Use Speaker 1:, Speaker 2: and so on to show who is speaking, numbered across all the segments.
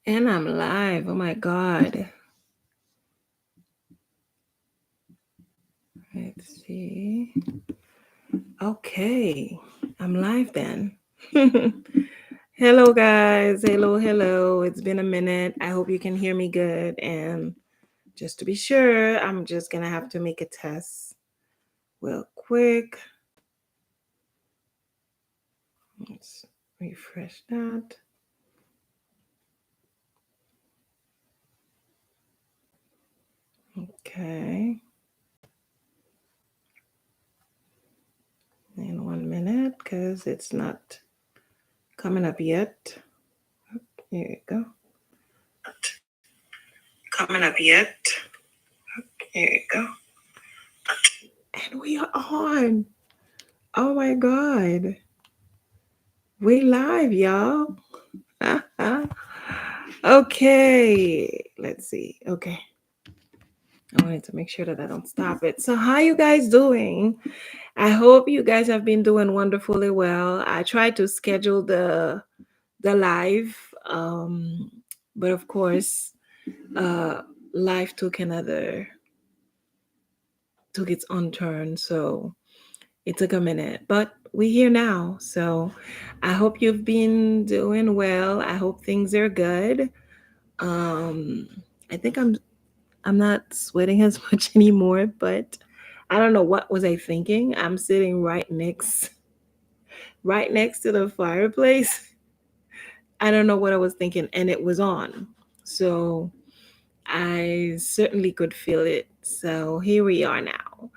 Speaker 1: And I'm live. Oh my God. Let's see. Okay. I'm live then. Hello, guys. Hello. It's been a minute. I hope you can hear me good. And just to be sure, I'm just going to have to make a test real quick. Let's refresh that. Okay. In 1 minute because it's not coming up yet. Here you go. Coming up yet. Here you go. And we are on. Oh my God. We live, y'all. Okay. Let's see. Okay. I wanted to make sure that I don't stop it. So how you guys doing? I hope you guys have been doing wonderfully well. I tried to schedule the live, but of course, uh, life took its own turn. So it took a minute, but we're here now. So I hope you've been doing well. I hope things are good. Um, I think I'm not sweating as much anymore, but I don't know what was I thinking. I'm sitting right next to the fireplace. I don't know what I was thinking, and it was on. So I certainly could feel it. So here we are now.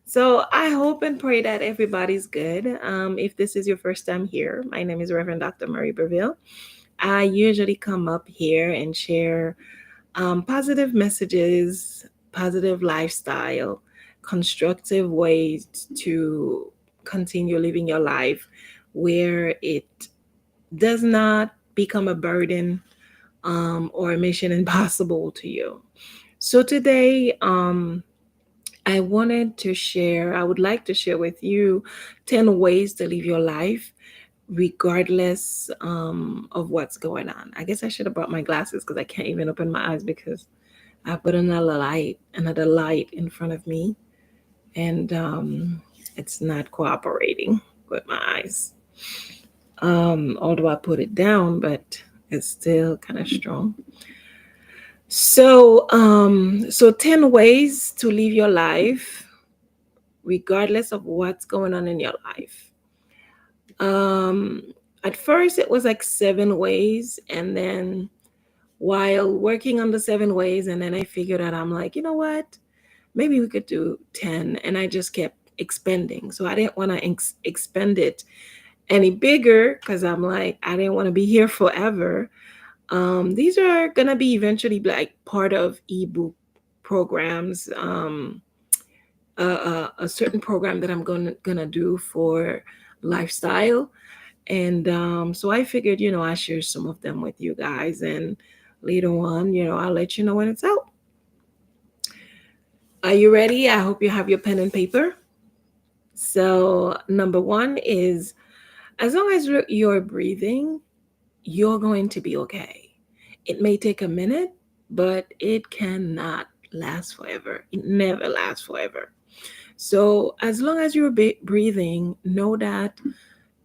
Speaker 1: So I hope and pray that everybody's good. If this is your first time here, my name is Reverend Dr. Marie Berville. I usually come up here and share positive messages, positive lifestyle, constructive ways to continue living your life where it does not become a burden or a mission impossible to you. So today, I would like to share with you 10 ways to live your life regardless of what's going on. I guess I should have brought my glasses because I can't even open my eyes because I put another light in front of me, and it's not cooperating with my eyes. Although I put it down, but it's still kind of strong. So 10 ways to live your life regardless of what's going on in your life. Um, at first, it was like 7 ways, and then while working on the 7 ways, and then I figured out I'm like, you know what? Maybe we could do 10, and I just kept expanding. So I didn't want to expand it any bigger because I'm like, I didn't want to be here forever. These are gonna be eventually like part of ebook programs. A certain program that I'm gonna do for lifestyle, and so I figured, I share some of them with you guys, and later on, I'll let you know when it's out. Are you ready? I hope you have your pen and paper. So number one is, as long as you're breathing, you're going to be okay. It may take a minute, but it cannot last forever. It never lasts forever. So as long as you're breathing, know that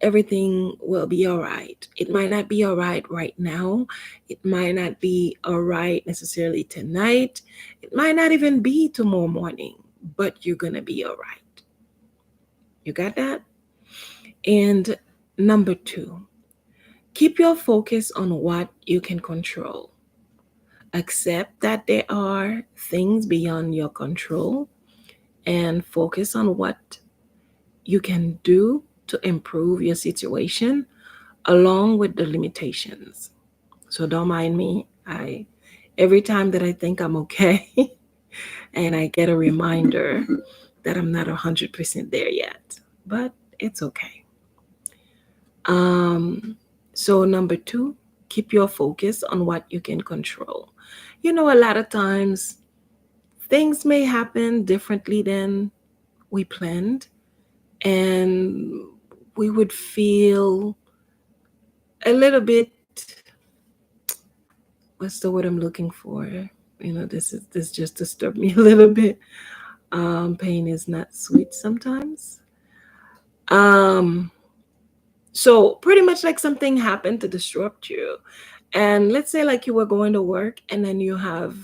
Speaker 1: everything will be all right. It might not be all right now. It might not be all right necessarily tonight. It might not even be tomorrow morning, but you're going to be all right. You got that? And number two, keep your focus on what you can control. Accept that there are things beyond your control and focus on what you can do to improve your situation along with the limitations. So don't mind me. I Every time that I think I'm okay and I get a reminder that I'm not 100% there yet, but it's okay. So number two, keep your focus on what you can control. A lot of times things may happen differently than we planned, and we would feel a little bit what's the word I'm looking for? This just disturbed me a little bit. Pain is not sweet sometimes. Um, so pretty much like something happened to disrupt you. And let's say like you were going to work and then you have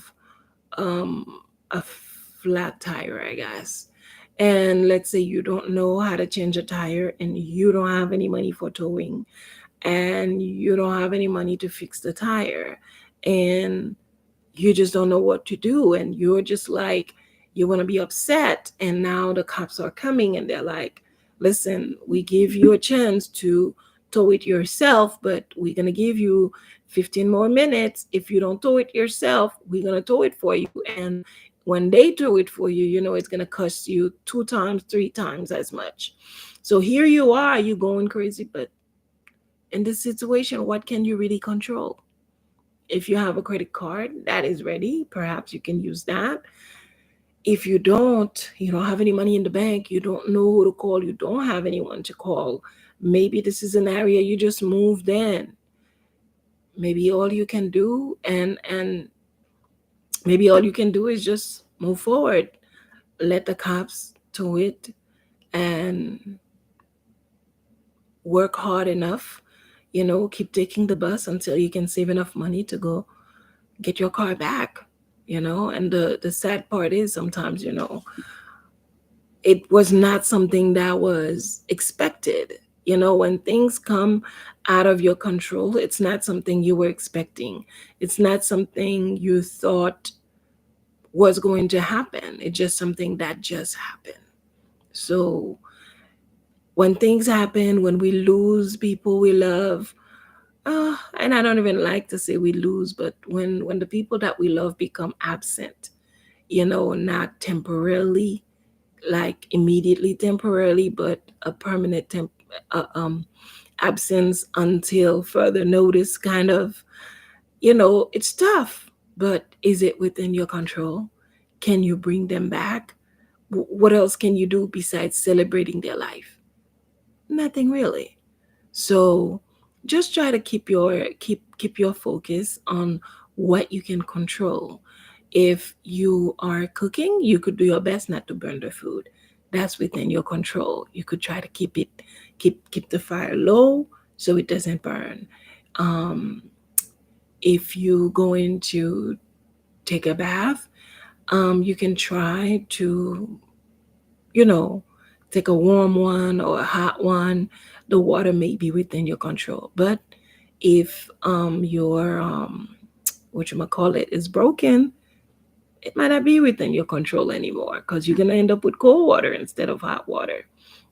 Speaker 1: um a flat tire, I guess. And let's say you don't know how to change a tire and you don't have any money for towing and you don't have any money to fix the tire. And you just don't know what to do, and you're just like, you want to be upset, and now the cops are coming and they're like, listen, we give you a chance to tow it yourself, but we're going to give you 15 more minutes. If you don't tow it yourself, we're going to tow it for you. And when they tow it for you, it's going to cost you 2 times 3 times as much. So here you are, you going crazy, but in this situation, what can you really control? If you have a credit card that is ready, perhaps you can use that. If you don't have any money in the bank, you don't know who to call, you don't have anyone to call. Maybe this is an area you just moved in. Maybe all you can do and maybe all you can do is just move forward. Let the cops do it and work hard enough. Keep taking the bus until you can save enough money to go get your car back. And the sad part is sometimes, it was not something that was expected. When things come out of your control, it's not something you were expecting. It's not something you thought was going to happen. It's just something that just happened. So when things happen, when we lose people we love, and I don't even like to say we lose, but when the people that we love become absent, not temporarily, like immediately temporarily, but a permanent uh, um, absence until further notice, kind of, it's tough. But is it within your control? Can you bring them back? What else can you do besides celebrating their life? Nothing really. So just try to keep your focus on what you can control. If you are cooking, you could do your best not to burn the food. That's within your control. You could try to keep the fire low so it doesn't burn. Um, if you going to take a bath, you can try to, you know, take a warm one or a hot one. The water may be within your control. But if your what you call it is broken, it might not be within your control anymore because you're gonna end up with cold water instead of hot water.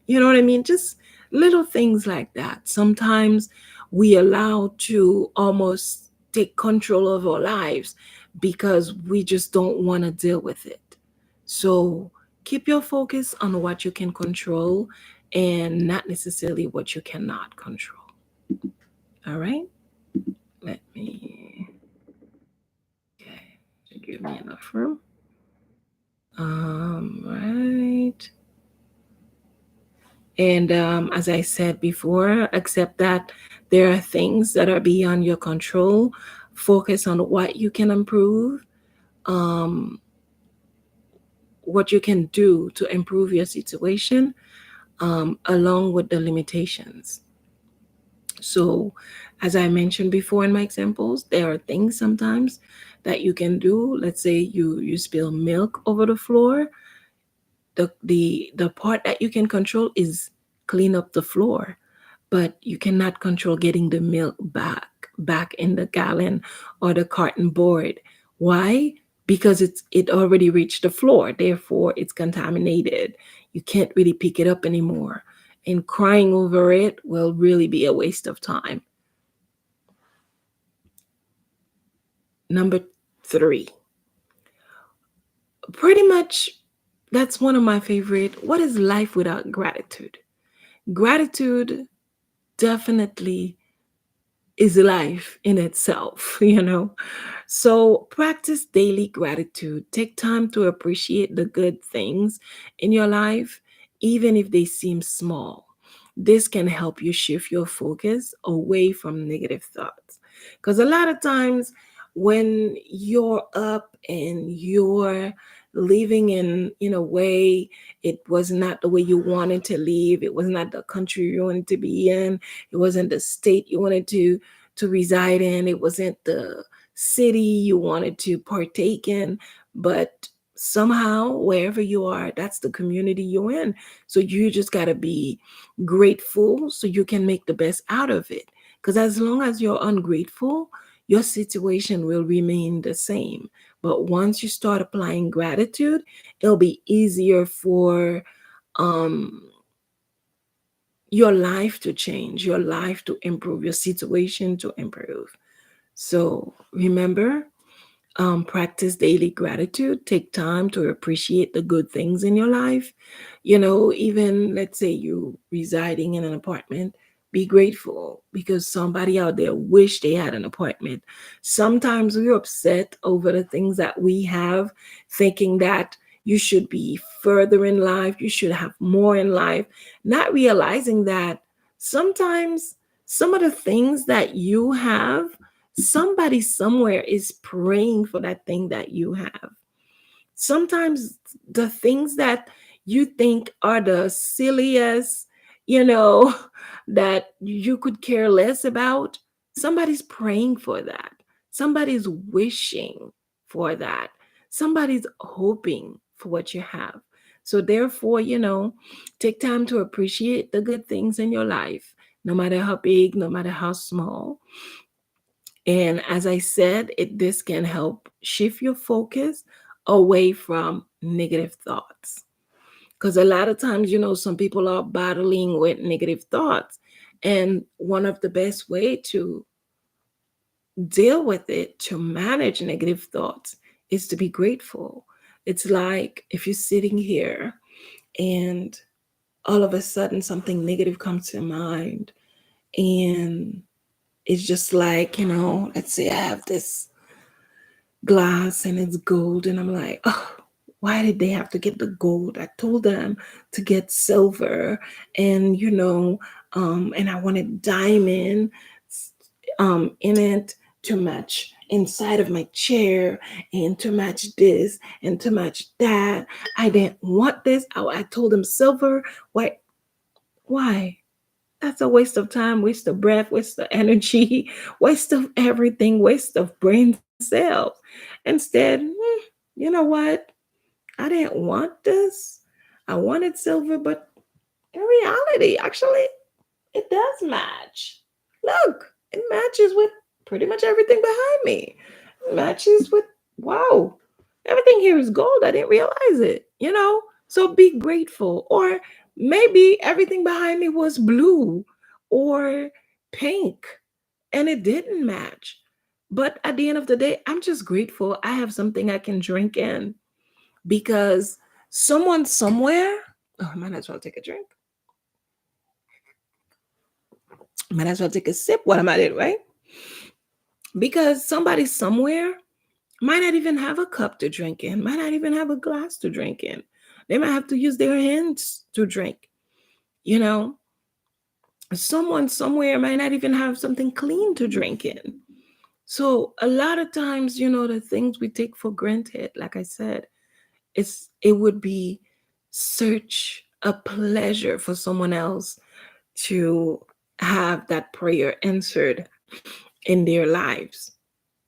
Speaker 1: You know what I mean? Just little things like that. Sometimes we allow to almost take control of our lives because we just don't want to deal with it. So keep your focus on what you can control and not necessarily what you cannot control. All right? Let me, okay, give me enough room. Right. And as I said before, accept that there are things that are beyond your control. Focus on what you can improve, um, what you can do to improve your situation, along with the limitations. So, as I mentioned before in my examples, there are things sometimes that you can do. Let's say you spill milk over the floor. The part that you can control is clean up the floor, but you cannot control getting the milk back in the gallon or the carton board. Why? Because it already reached the floor, therefore it's contaminated. You can't really pick it up anymore, and crying over it will really be a waste of time. Number 3, pretty much, that's one of my favorite. What is life without gratitude? Gratitude definitely is life in itself, So practice daily gratitude. Take time to appreciate the good things in your life, even if they seem small. This can help you shift your focus away from negative thoughts. Because a lot of times when you're up and you're living in a way it was not the way you wanted to live, it was not the country you wanted to be in, it wasn't the state you wanted to reside in, it wasn't the city you wanted to partake in, but somehow wherever you are, that's the community you're in. So you just got to be grateful so you can make the best out of it, because as long as you're ungrateful, your situation will remain the same. But once you start applying gratitude, it'll be easier for um, your life to change, your life to improve, your situation to improve. So remember, practice daily gratitude. Take time to appreciate the good things in your life. Even let's say you residing in an apartment, be grateful because somebody out there wish they had an apartment. Sometimes we're upset over the things that we have, thinking that you should be further in life, you should have more in life, not realizing that sometimes some of the things that you have, somebody somewhere is praying for that thing that you have. Sometimes the things that you think are the silliest, you know, that you could care less about, somebody's praying for that. Somebody's wishing for that. Somebody's hoping for what you have. So, therefore, take time to appreciate the good things in your life, no matter how big, no matter how small. And as I said, this can help shift your focus away from negative thoughts. Because a lot of times, some people are battling with negative thoughts. And one of the best way to deal with it, to manage negative thoughts, is to be grateful. It's like if you're sitting here and all of a sudden something negative comes to mind, and it's just like, let's say I have this glass and it's gold, and I'm like, oh, why did they have to get the gold? I told them to get silver, and and I wanted diamond in it to match inside of my chair, and to match this and to match that. I didn't want this. I told them silver. Why? That's a waste of time, waste of breath, waste of energy, waste of everything, waste of brain cells. Instead, you know what? I didn't want this. I wanted silver, but in reality, actually, it does match. Look, it matches with pretty much everything behind me. It matches with, wow, everything here is gold. I didn't realize it. So be grateful. Or maybe everything behind me was blue or pink and it didn't match. But at the end of the day, I'm just grateful I have something I can drink in, because someone somewhere, oh, I might as well take a drink. Might as well take a sip while I'm at it, right? Because somebody somewhere might not even have a cup to drink in, might not even have a glass to drink in. They might have to use their hands to drink. You know, someone somewhere might not even have something clean to drink in. So a lot of times, the things we take for granted, like I said, it would be such a pleasure for someone else to have that prayer answered in their lives,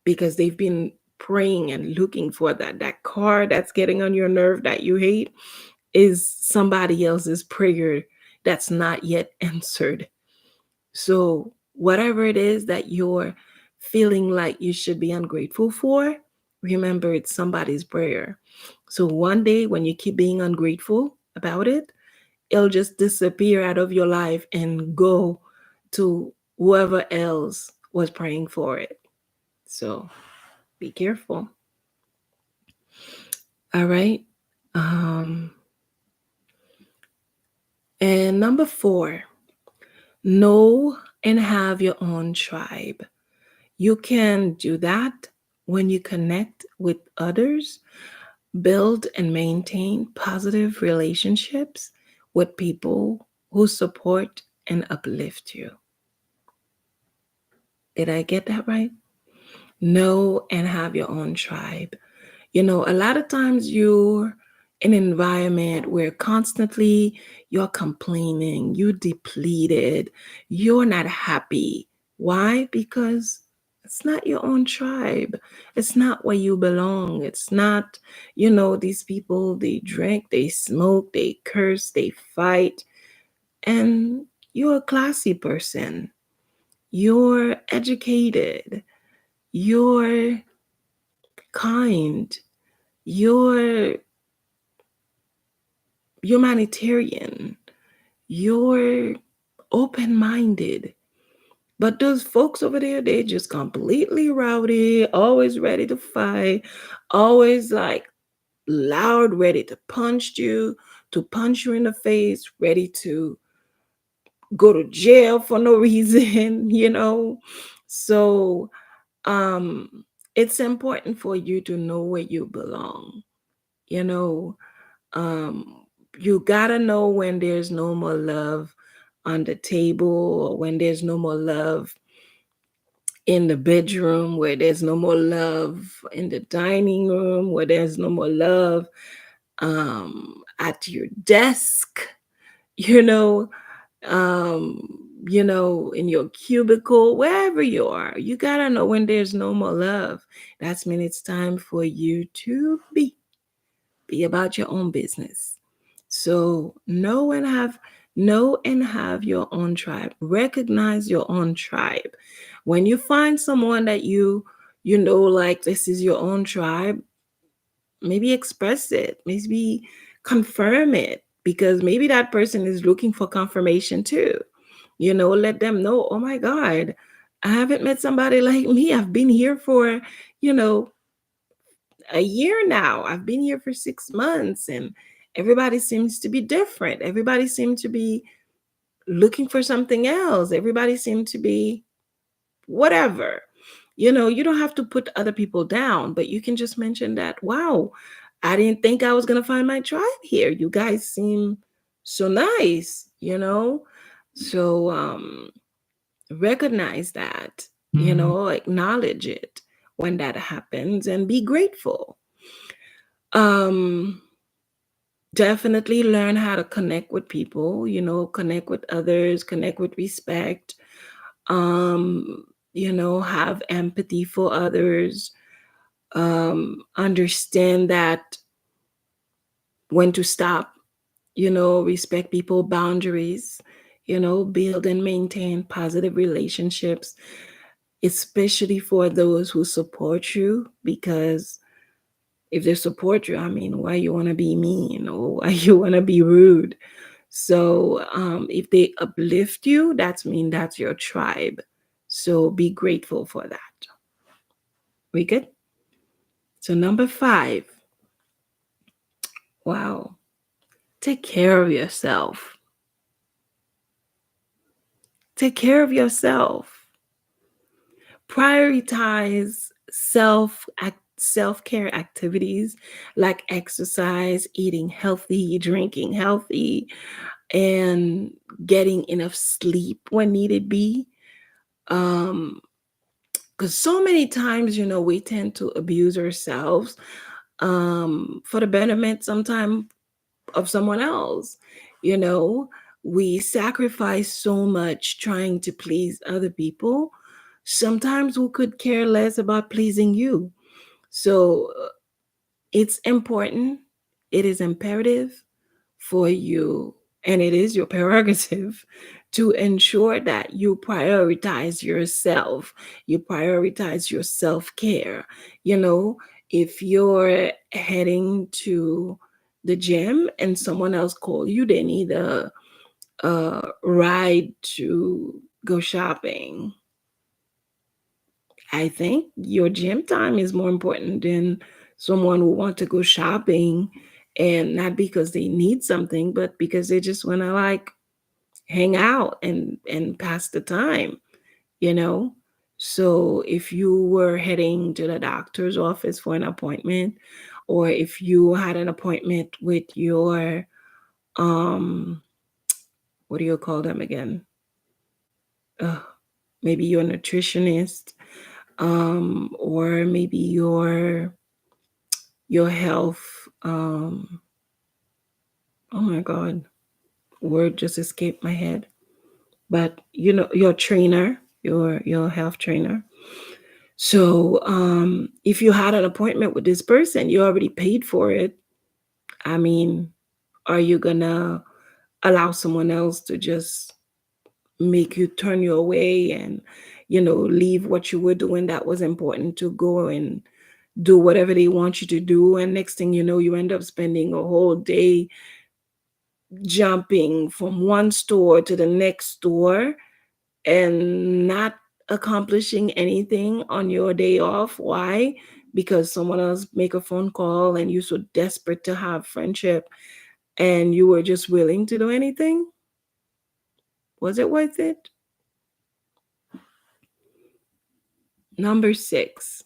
Speaker 1: because they've been praying and looking for that car that's getting on your nerve that you hate is somebody else's prayer that's not yet answered. So whatever it is that you're feeling like you should be ungrateful for, remember it's somebody's prayer. So one day when you keep being ungrateful about it, it'll just disappear out of your life and go to whoever else was praying for it. So be careful. All right. Um, and number 4, know and have your own tribe. You can do that when you connect with others, build and maintain positive relationships with people who support and uplift you. Did I get that right? Know and have your own tribe. A lot of times you're in an environment where constantly you're complaining, you're depleted, you're not happy. Why? Because it's not your own tribe. It's not where you belong. It's not, these people, they drink, they smoke, they curse, they fight, and you're a classy person. You're educated. You're kind. You're humanitarian, you're open minded. But those folks over there, they just completely rowdy, always ready to fight, always like loud, ready to punch you in the face, ready to go to jail for no reason. So um it's important for you to know where you belong, you know. um you gotta know when there's no more love on the table, or when there's no more love in the bedroom, where there's no more love in the dining room, where there's no more love at your desk, you know um in your cubicle, wherever you are. You gotta know when there's no more love. That's mean it's time for you to be about your own business. So know and have your own tribe. Recognize your own tribe. When you find someone that like this is your own tribe, maybe express it. Maybe confirm it, because maybe that person is looking for confirmation too. Let them know, oh my God, I haven't met somebody like me. I've been here for, you know, a year now. I've been here for 6 months, and everybody seems to be different. Everybody seems to be looking for something else. Everybody seems to be whatever. You don't have to put other people down, but you can just mention that, wow, I didn't think I was going to find my tribe here. You guys seem so nice. So recognize that, acknowledge it when that happens, and be grateful. Um, Definitely learn how to connect with people, connect with others, connect with respect. Have empathy for others. Understand that when to stop, respect people boundaries, build and maintain positive relationships, especially for those who support you, because if they support you, I mean, why you want to be mean, or why you want to be rude? So if they uplift you, that's your tribe. So be grateful for that. We good? So number 5, wow, take care of yourself. Take care of yourself. Prioritize self-care activities like exercise, eating healthy, drinking healthy, and getting enough sleep when needed be. Um, because so many times, we tend to abuse ourselves for the betterment sometimes of someone else. You know, we sacrifice so much trying to please other people. Sometimes we could care less about pleasing you. So it's important, it is imperative for you, and it is your prerogative to ensure that you prioritize yourself, you prioritize your self-care. you know if you're heading to the gym and someone else call you, they need a ride to go shopping, I think your gym time is more important than someone who want to go shopping, and not because they need something, but because they just want to like hang out and pass the time, you know? So if you were heading to the doctor's office for an appointment, or if you had an appointment with your um what do you call them again? Maybe your nutritionist, or maybe your health. Oh my God, word just escaped my head. But your trainer, your health trainer. So if you had an appointment with this person, you already paid for it. I mean, are you gonna allow someone else to just make you turn you away and leave what you were doing that was important to go and do whatever they want you to do, and next thing you know, you end up spending a whole day jumping from one store to the next store and not accomplishing anything on your day off. Why? Because someone else make a phone call and you're so desperate to have friendship and you were just willing to do anything. Was it worth it? Number 6,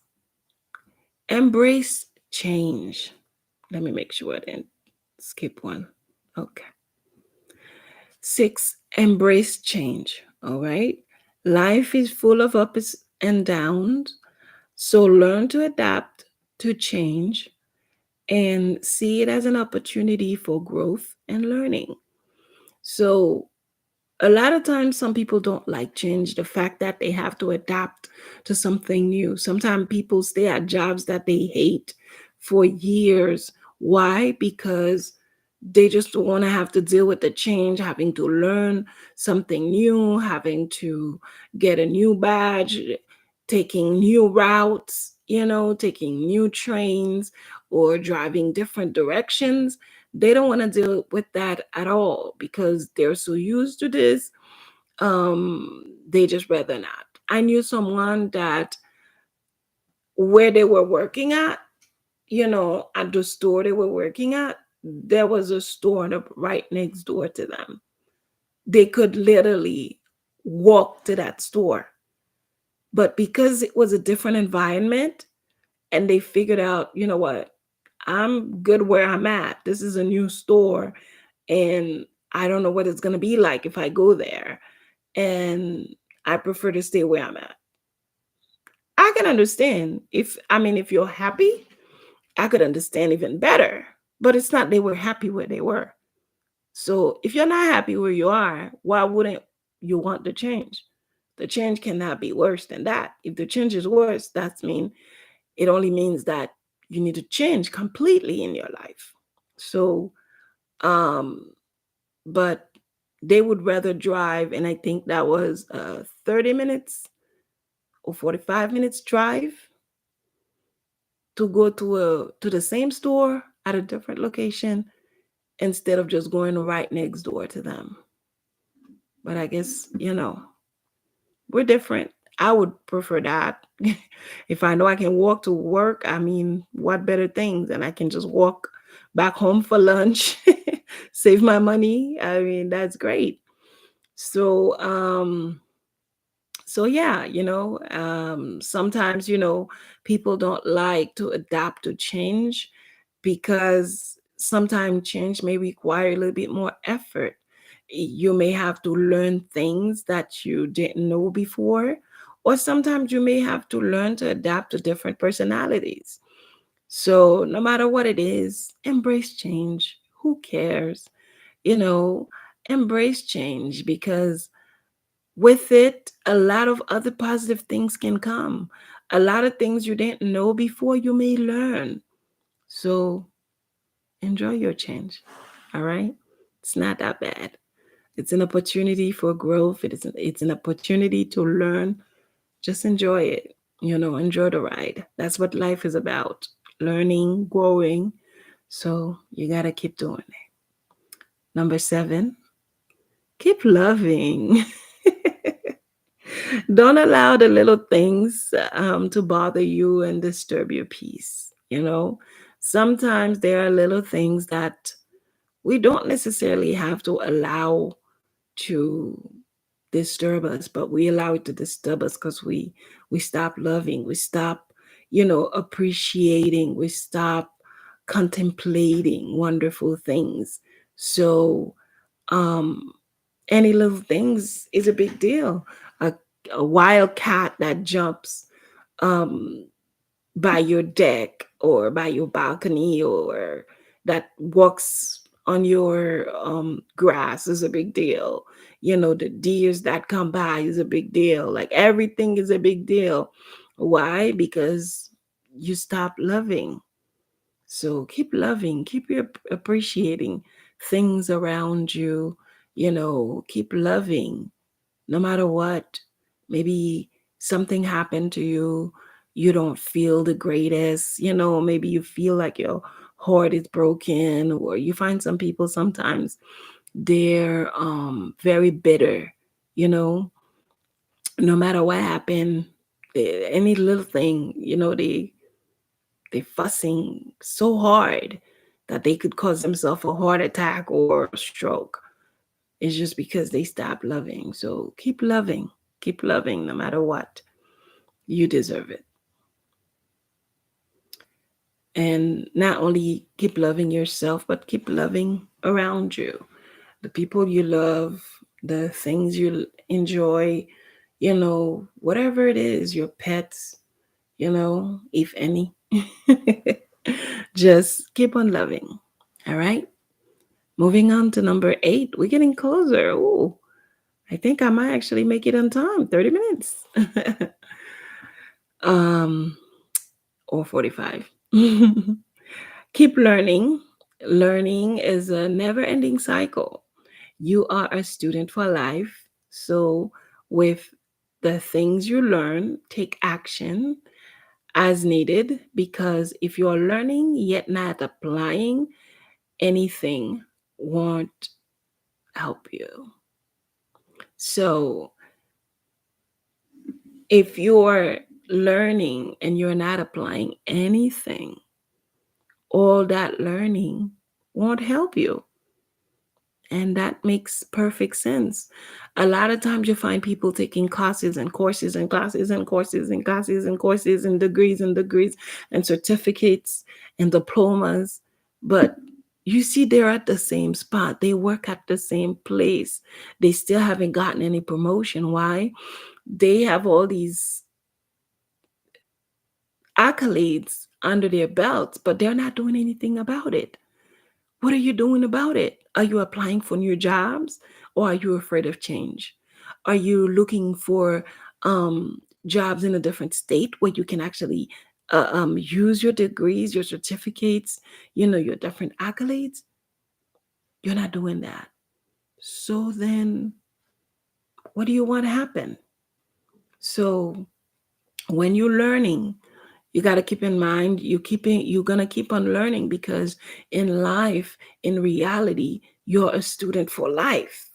Speaker 1: embrace change. Let me make sure I didn't skip one. Okay. 6, embrace change. All right. Life is full of ups and downs. So learn to adapt to change and see it as an opportunity for growth and learning. So a lot of times some people don't like change, the fact that they have to adapt to something new. Sometimes people stay at jobs that they hate for years. Why? Because they just don't want to have to deal with the change, having to learn something new, having to get a new badge, taking new routes, taking new trains or driving different directions. They don't want to deal with that at all because they're so used to this. They just rather not. I knew someone that where they were working at the store they were working at, there was a store right next door to them. They could literally walk to that store. But because it was a different environment and they figured out, you know what, I'm good where I'm at. This is a new store and I don't know what it's going to be like if I go there. And I prefer to stay where I'm at. I can understand if you're happy, I could understand even better. But it's not they were happy where they were. So if you're not happy where you are, why wouldn't you want the change? The change cannot be worse than that. If the change is worse, it only means that you need to change completely in your life. So, um, but they would rather drive, and I think that was 30 minutes or 45 minutes drive to go to the same store at a different location instead of just going right next door to them. But I guess, we're different. I would prefer that. If I know I can walk to work, I mean, what better things? And I can just walk back home for lunch, save my money. I mean, that's great. So, yeah, sometimes, people don't like to adapt to change because sometimes change may require a little bit more effort. You may have to learn things that you didn't know before, or sometimes you may have to learn to adapt to different personalities. So, no matter what it is, embrace change. Who cares? You know, embrace change because with it, a lot of other positive things can come. A lot of things you didn't know before, you may learn. So, enjoy your change. All right? It's not that bad. It's an opportunity for growth. It's an opportunity to learn. Just enjoy it. Enjoy the ride. That's what life is about. Learning, growing. So you got to keep doing it. Number 7, keep loving. Don't allow the little things to bother you and disturb your peace. Sometimes there are little things that we don't necessarily have to allow to disturb us, but we allow it to disturb us because we stop loving, we stop, appreciating, we stop contemplating wonderful things. So um any little things is a big deal. A, a wild cat that jumps um, by your deck or by your balcony, or that walks on your grass is a big deal. The deers that come by is a big deal. Like everything is a big deal. Why? Because you stop loving. So keep loving, keep appreciating things around you, keep loving no matter what. Maybe something happened to you, you don't feel the greatest, maybe you feel like your heart is broken, or you find some people sometimes they're very bitter, you know, no matter what happened, any little thing, they fussing so hard that they could cause themselves a heart attack or a stroke. It's just because they stopped loving. So keep loving no matter what. You deserve it. And not only keep loving yourself, but keep loving around you. The people you love, the things you enjoy, whatever it is, your pets, if any. Just keep on loving. All right. Moving on to number 8. We're getting closer. Ooh, I think I might actually make it on time. 30 minutes. um, or 45. Keep learning. Learning is a never ending cycle. You are a student for life. So, with the things you learn, take action as needed, because if you're learning yet not applying, anything won't help you. So, if you're learning and you're not applying anything, all that learning won't help you. And that makes perfect sense. A lot of times you find people taking classes and courses and classes and courses and classes and courses and degrees and certificates and diplomas. But you see, they're at the same spot. They work at the same place. They still haven't gotten any promotion. Why? They have all these accolades under their belts, but they're not doing anything about it. What are you doing about it? Are you applying for new jobs, or are you afraid of change? Are you looking for jobs in a different state where you can actually use your degrees, your certificates, your different accolades? You're not doing that. So then, what do you want to happen? So when you're learning, you got to keep in mind you're going to keep on learning, because in life, in reality, you're a student for life.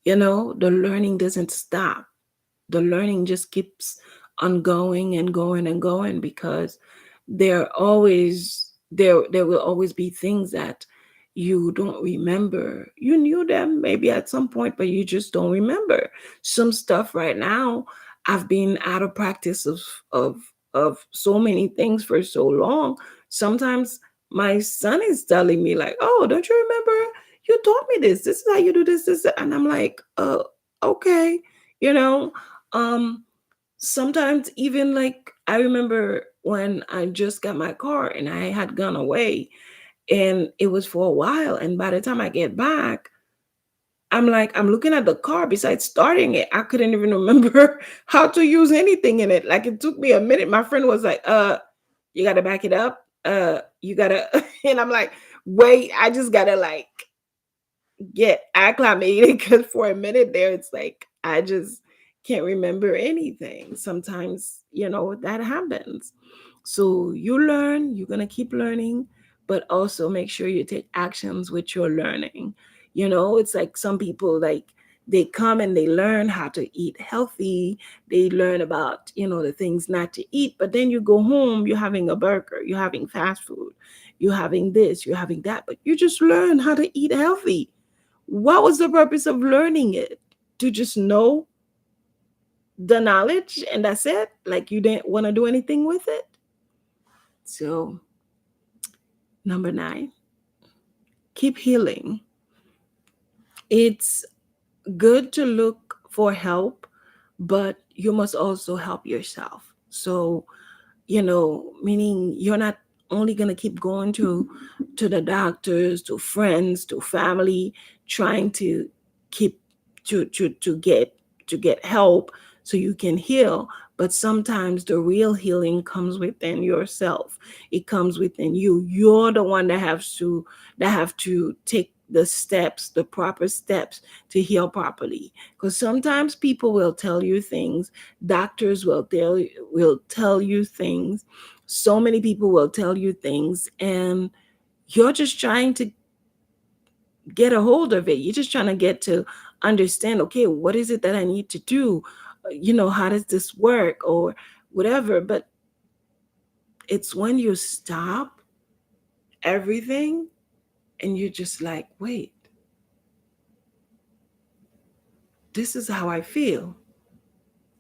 Speaker 1: The learning doesn't stop. The learning just keeps on going and going and going, because there will always be things that you don't remember. You knew them maybe at some point, but you just don't remember some stuff. Right now, I've been out of practice of so many things for so long. Sometimes my son is telling me like, "Oh, don't you remember, you taught me this, this is how you do this," and I'm like, okay. you know um Sometimes even like I remember when I just got my car and I had gone away, and it was for a while, and by the time I get back, I'm looking at the car. Besides starting it, I couldn't even remember how to use anything in it. Like, it took me a minute. My friend was like, you gotta back it up, you gotta and I'm like, wait, I just gotta like get acclimated, because for a minute there, it's like I just can't remember anything. Sometimes, that happens. So you learn, you're going to keep learning, but also make sure you take actions with your learning. It's like some people, like, they come and they learn how to eat healthy. They learn about, the things not to eat, but then you go home, you're having a burger, you're having fast food, you're having this, you're having that, but you just learn how to eat healthy. What was the purpose of learning it? To just know the knowledge and that's it? Like, you didn't want to do anything with it? So, number 9, keep healing. It's good to look for help, but you must also help yourself. So, meaning you're not only going to keep going to the doctors, to friends, to family, trying to keep to get help so you can heal. But sometimes the real healing comes within yourself. It comes within you. You're the one that have to take the steps, the proper steps to heal properly. Because sometimes people will tell you things, doctors will tell you things, so many people will tell you things, and you're just trying to get a hold of it. You're just trying to get to understand, okay, what is it that I need to do? How does this work or whatever? But it's when you stop everything and you're just like, wait, this is how I feel.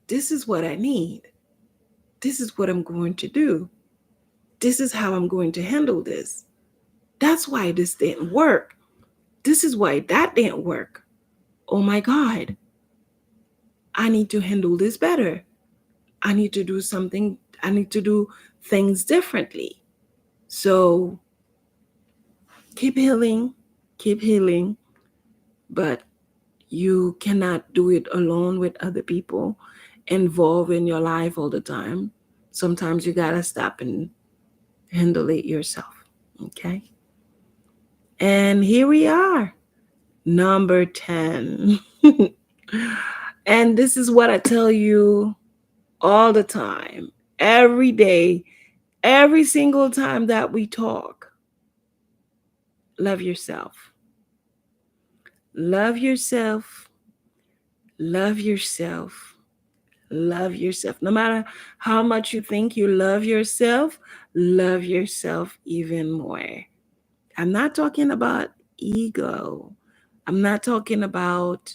Speaker 1: This is what I need. This is what I'm going to do. This is how I'm going to handle this. That's why this didn't work. This is why that didn't work. Oh my God, I need to handle this better. I need to do something, I need to do things differently. So keep healing, but you cannot do it alone with other people involved in your life all the time. Sometimes you gotta stop and handle it yourself. Okay. And here we are, number 10. And this is what I tell you all the time, every day, every single time that we talk. Love yourself. Love yourself. Love yourself. Love yourself. No matter how much you think you love yourself even more. I'm not talking about ego. I'm not talking about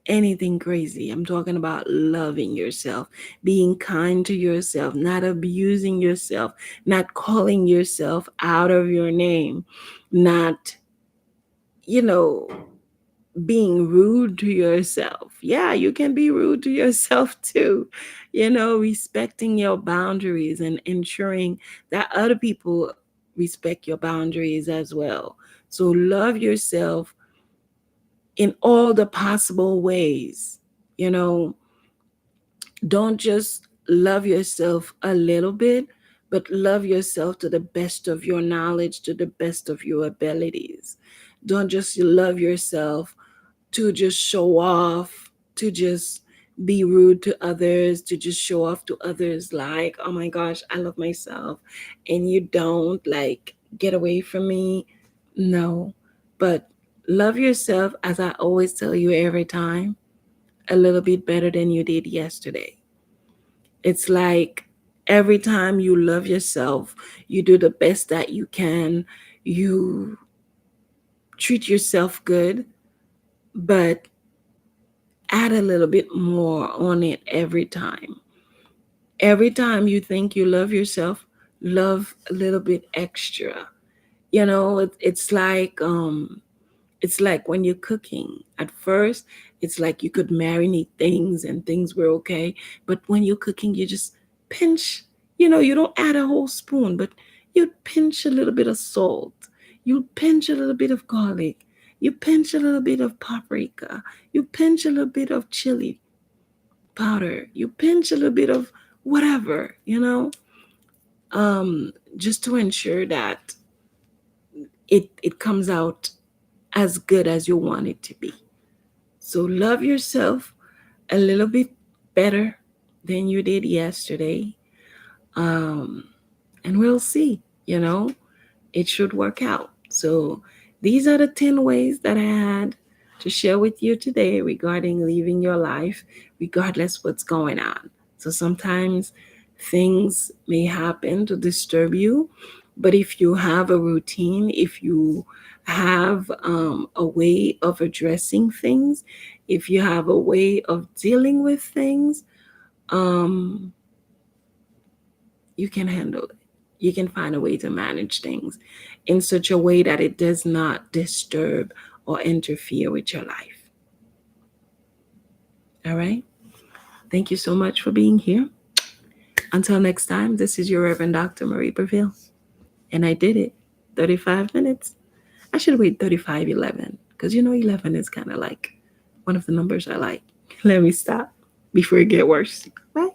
Speaker 1: anything crazy. I'm talking about loving yourself, being kind to yourself, not abusing yourself, not calling yourself out of your name, not, you know, being rude to yourself. Yeah, you can be rude to yourself too. Respecting your boundaries and ensuring that other people respect your boundaries as well. So love yourself in all the possible ways. You know, don't just love yourself a little bit, but love yourself to the best of your knowledge, to the best of your abilities. Don't just love yourself to just show off, to just be rude to others, to just show off to others, like, oh my gosh, I love myself. And you don't, like, get away from me. No, but love yourself, as I always tell you every time, a little bit better than you did yesterday. It's like every time you love yourself, you do the best that you can, you treat yourself good, but add a little bit more on it every time. Every time you think you love yourself, love a little bit extra. It's like when you're cooking. At first, it's like you could marinate things and things were okay. But when you're cooking, you just pinch, you don't add a whole spoon, but you pinch a little bit of salt. You pinch a little bit of garlic. You pinch a little bit of paprika. You pinch a little bit of chili powder. You pinch a little bit of whatever, just to ensure that it comes out as good as you want it to be. So love yourself a little bit better than you did yesterday. Um, and we'll see, it should work out. So these are the 10 ways that I had to share with you today regarding living your life, regardless what's going on. So sometimes things may happen to disturb you, but if you have a routine, if you have a way of addressing things, if you have a way of dealing with things, um, you can handle it. You can find a way to manage things in such a way that it does not disturb or interfere with your life. All right. Thank you so much for being here. Until next time, this is your Reverend Dr. Marie Breville. And I did it. 35 minutes. I should wait 35:11 because 11 is kind of like one of the numbers I like. Let me stop before it get worse. Bye.